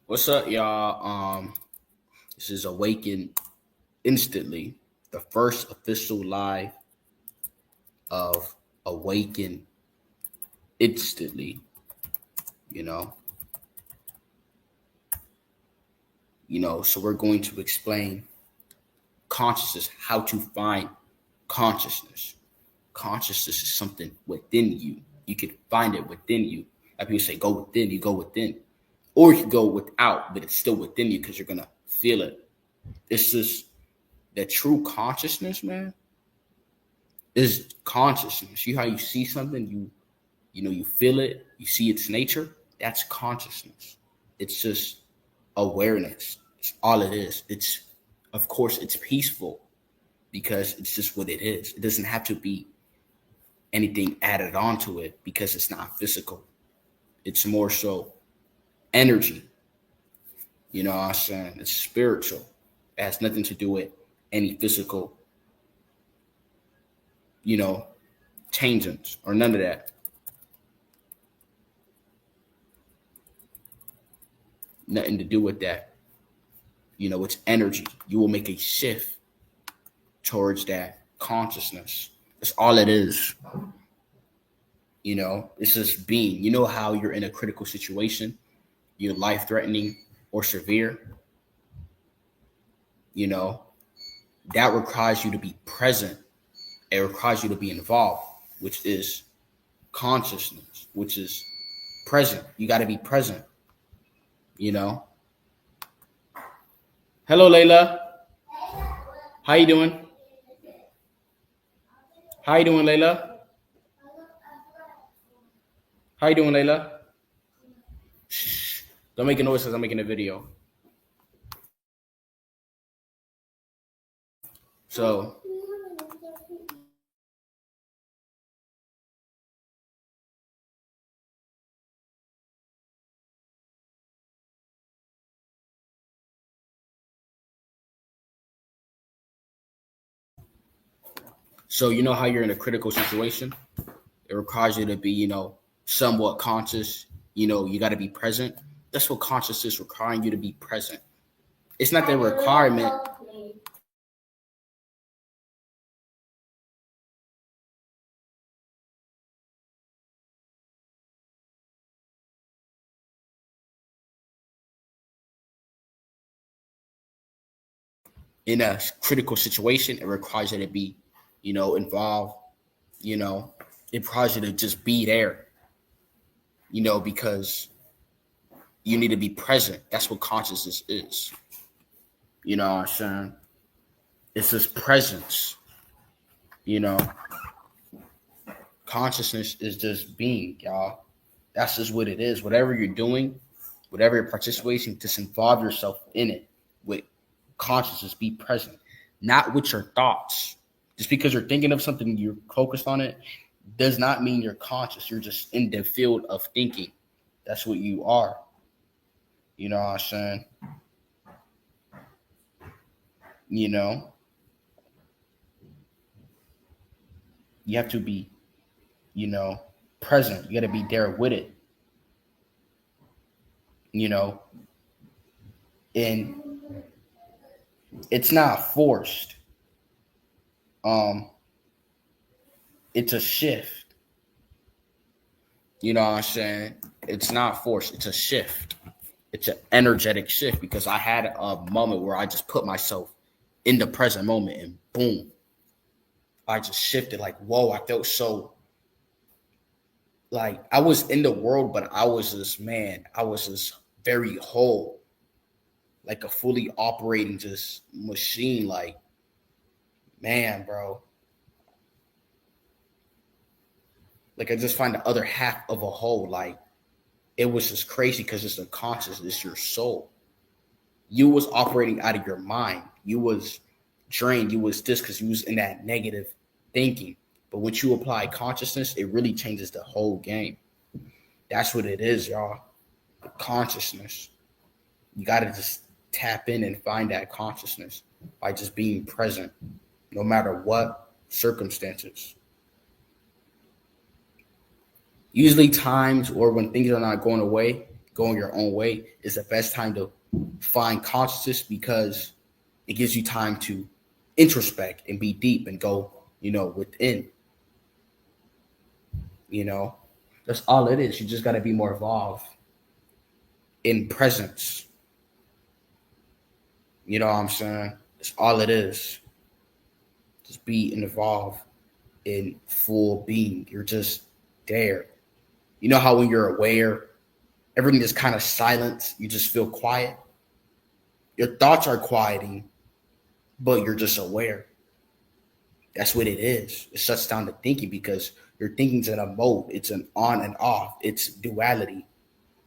What's up, y'all? This is Awaken Instantly, the first official live of Awaken Instantly. You know, so we're going to explain consciousness, how to find consciousness. Consciousness is something within you. You can find it within you. Like people say, go within, you go within. Or you can go without, but it's still within you because you're going to feel it. It's just the true consciousness, man, is consciousness. You how you see something, you feel it, you see its nature. That's consciousness. It's just awareness. It's all it is. It's of course it's peaceful because it's just what it is. It doesn't have to be anything added onto it because it's not physical. It's more so energy. You know what I'm saying? It's spiritual. It has nothing to do with any physical, tangents or none of that. Nothing to do with that. It's energy. You will make a shift towards that consciousness. That's all it is. It's just being. You know how you're in a critical situation, you're life threatening or severe. That requires you to be present. It requires you to be involved, which is consciousness, which is present. You got to be present. Hello, Layla. How you doing? How you doing, Layla? How you doing, Layla? Shh. Don't make a noise because I'm making a video. So you know how you're in a critical situation? It requires you to be, somewhat conscious. You got to be present. That's what consciousness is, requiring you to be present. It's not the requirement. In a critical situation, it requires you to be, involved. It requires you to just be there, because you need to be present. That's what consciousness is. You know what I'm saying? It's just presence. You know, consciousness is just being, y'all. That's just what it is. Whatever you're doing, whatever you're participating, just involve yourself in it with consciousness. Be present, not with your thoughts. Just because you're thinking of something, you're focused on it, does not mean you're conscious. You're just in the field of thinking. That's what you are. You know what I'm saying? You have to be, present. You got to be there with it. And it's not forced. It's a shift. You know what I'm saying? It's not forced. It's a shift. It's an energetic shift because I had a moment where I just put myself in the present moment and boom, I just shifted. Like, whoa, I felt so like I was in the world, but I was just very whole, like a fully operating just machine. Like, man, bro. Like I just find the other half of a whole. Like it was just crazy because it's the conscious, it's your soul. You was operating out of your mind. You was drained. You was this because you was in that negative thinking. But once you apply consciousness, it really changes the whole game. That's what it is, y'all. Consciousness. You got to just tap in and find that consciousness by just being present, no matter what circumstances. Usually times or when things are not going away, going your own way is the best time to find consciousness, because it gives you time to introspect and be deep and go, within. That's all it is. You just got to be more evolved in presence. You know what I'm saying? That's all it is. Just be involved in full being. You're just there. You know how when you're aware, everything is kind of silent. You just feel quiet. Your thoughts are quieting, but you're just aware. That's what it is. It shuts down the thinking, because your thinking's in a mode. It's an on and off. It's duality.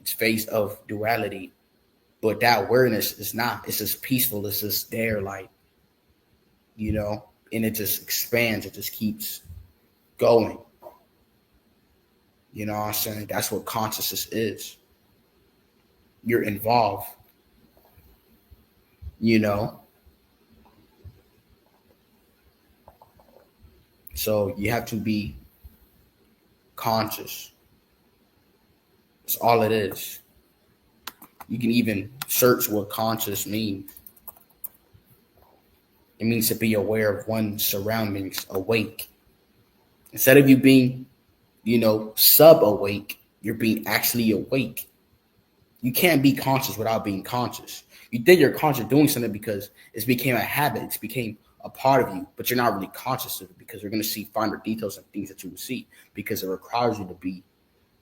It's phase of duality. But that awareness is not. It's just peaceful. It's just there, like, and it just expands. It just keeps going. You know what I'm saying? That's what consciousness is. You're involved. So you have to be conscious. That's all it is. You can even search what conscious means. It means to be aware of one's surroundings, awake. Instead of you being, sub-awake, you're being actually awake. You can't be conscious without being conscious. You think you're conscious doing something because it's became a habit. It's became a part of you, but you're not really conscious of it, because you're going to see finer details and things that you will see, because it requires you to be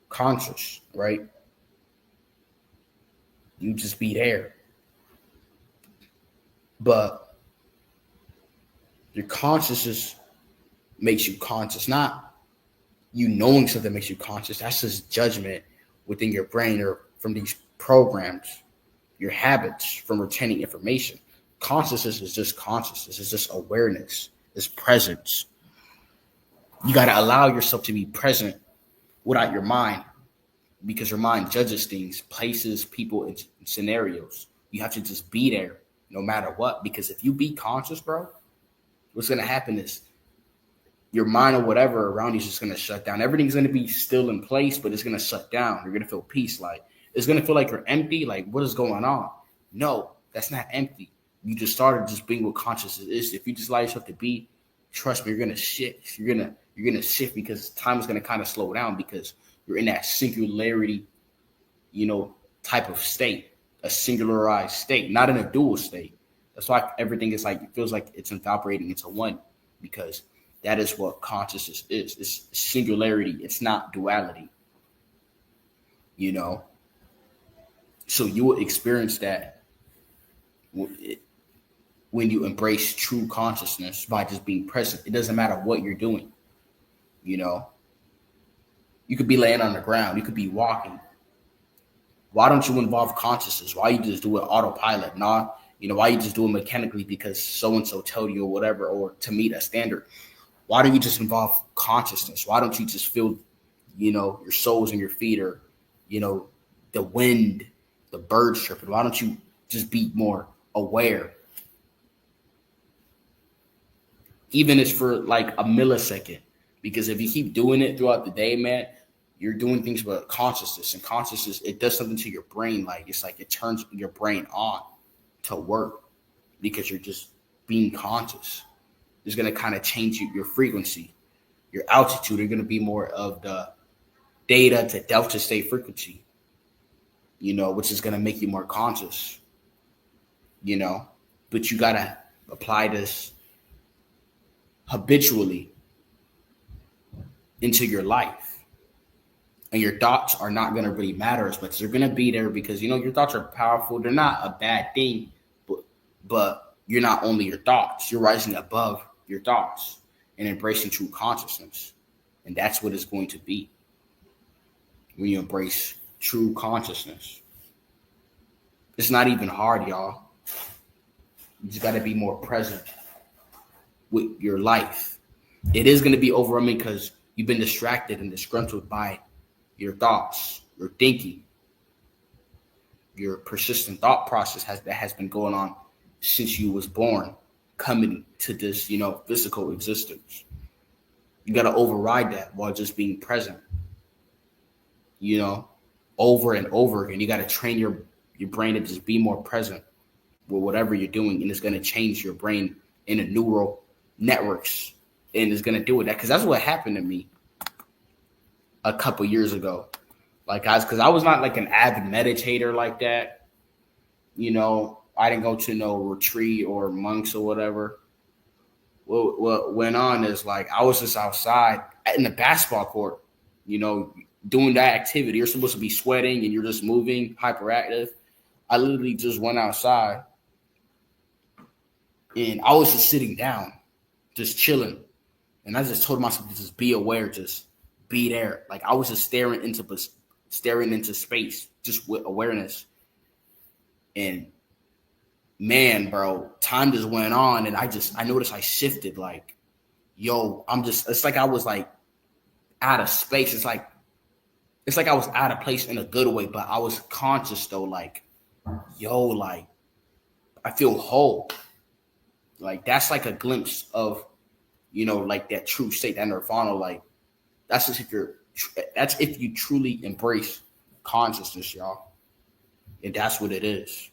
conscious, right? You just be there. But your consciousness makes you conscious, not you knowing something makes you conscious. That's just judgment within your brain or from these programs, your habits from retaining information. Consciousness is just consciousness. It's just awareness. It's presence. You got to allow yourself to be present without your mind, because your mind judges things, places, people, and scenarios. You have to just be there no matter what, because if you be conscious, bro, what's going to happen is your mind or whatever around you is just going to shut down. Everything's going to be still in place, but it's going to shut down. You're going to feel peace. Like, it's going to feel like you're empty. Like, what is going on? No, that's not empty. You just started just being what consciousness is. If you just allow yourself to be, trust me, you're going to shift. You're going to shift, because time is going to kind of slow down, because you're in that singularity, type of state, a singularized state, not in a dual state. That's why everything is like, it feels like it's evaporating into one, because that is what consciousness is. It's singularity. It's not duality, So you will experience that when you embrace true consciousness by just being present. It doesn't matter what you're doing, You could be laying on the ground. You could be walking. Why don't you involve consciousness? Why you just do it autopilot? Why you just do it mechanically because so-and-so told you or whatever, or to meet a standard? Why don't you just involve consciousness? Why don't you just feel, your soles in your feet, or, the wind, the birds chirping? Why don't you just be more aware? Even if it's for like a millisecond, because if you keep doing it throughout the day, man, you're doing things with consciousness, and consciousness, it does something to your brain. It's like it turns your brain on to work, because you're just being conscious. It's going to kind of change your frequency, your altitude. You're going to be more of the theta to delta state frequency, which is going to make you more conscious, but you got to apply this habitually into your life. And your thoughts are not going to really matter as much. They're going to be there because, your thoughts are powerful. They're not a bad thing, but you're not only your thoughts. You're rising above your thoughts and embracing true consciousness. And that's what it's going to be when you embrace true consciousness. It's not even hard, y'all. You just got to be more present with your life. It is going to be overwhelming because you've been distracted and disgruntled by your thoughts, your thinking, your persistent thought process that has been going on since you was born, coming to this, physical existence. You got to override that while just being present, over and over again. You got to train your brain to just be more present with whatever you're doing, and it's going to change your brain into neural networks, and it's going to do it. Because that's what happened to me a couple years ago. Like, guys, because I was not like an avid meditator like that. You know, I didn't go to no retreat or monks or whatever. What went on is like I was just outside in the basketball court, you know, doing that activity. You're supposed to be sweating and you're just moving, hyperactive. I literally just went outside and I was just sitting down, just chilling. And I just told myself to just be aware, just be there. Like I was just staring into space, just with awareness. And man, bro, time just went on, and I noticed I shifted. Like, yo, it's like I was like out of space. It's like I was out of place in a good way, but I was conscious though. Like, yo, like I feel whole. Like that's like a glimpse of, you know, like that true state, that nirvana. Like that's just that's if you truly embrace consciousness, y'all, and that's what it is.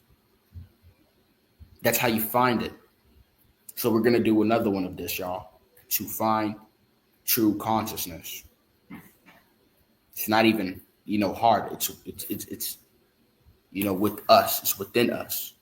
That's how you find it. So we're gonna do another one of this, y'all, to find true consciousness. It's not even, you know, hard. It's you know, with us. It's within us.